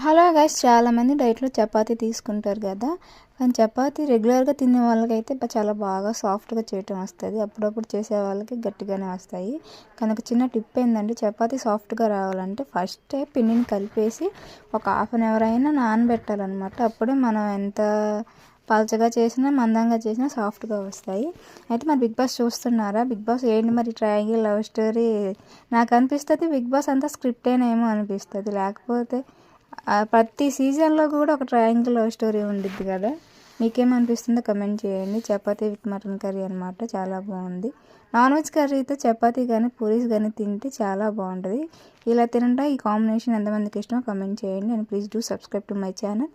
Hello guys, చాలామంది డైట్లో చపాతీ తీసుకుంటారు కదా. కానీ చపాతీ రెగ్యులర్గా తినే వాళ్ళకైతే చాలా బాగా సాఫ్ట్గా చేయటం వస్తుంది. అప్పుడప్పుడు చేసే వాళ్ళకి గట్టిగానే వస్తాయి. కానీ ఒక చిన్న టిప్ ఏంటంటే, చపాతీ సాఫ్ట్గా రావాలంటే ఫస్టే పిండిని కలిపేసి ఒక హాఫ్ అన్ అవర్ అయినా నానబెట్టాలన్నమాట. అప్పుడే మనం ఎంత పలచగా చేసినా మందంగా చేసినా సాఫ్ట్గా వస్తాయి. అయితే మరి బిగ్ బాస్ చూస్తున్నారా? బిగ్ బాస్ ఏంటి మరి ట్రయాంగిల్ లవ్ స్టోరీ? నాకు అనిపిస్తుంది బిగ్ బాస్ అంతా స్క్రిప్టేనేమో అనిపిస్తుంది. లేకపోతే ప్రతి సీజన్లో కూడా ఒక ట్రయాంగిల్ లవ్ స్టోరీ ఉండిద్ది కదా. మీకేమనిపిస్తుందో కమెంట్ చేయండి. చపాతీ విత్ మటన్ కర్రీ అనమాట, చాలా బాగుంది. నాన్ వెజ్ కర్రీతో చపాతీ కానీ పూరీస్ కానీ తింటే చాలా బాగుంటుంది. ఇలా తినంటే ఈ కాంబినేషన్ ఎంతమందికి ఇష్టమో కమెంట్ చేయండి. And please do subscribe to my channel.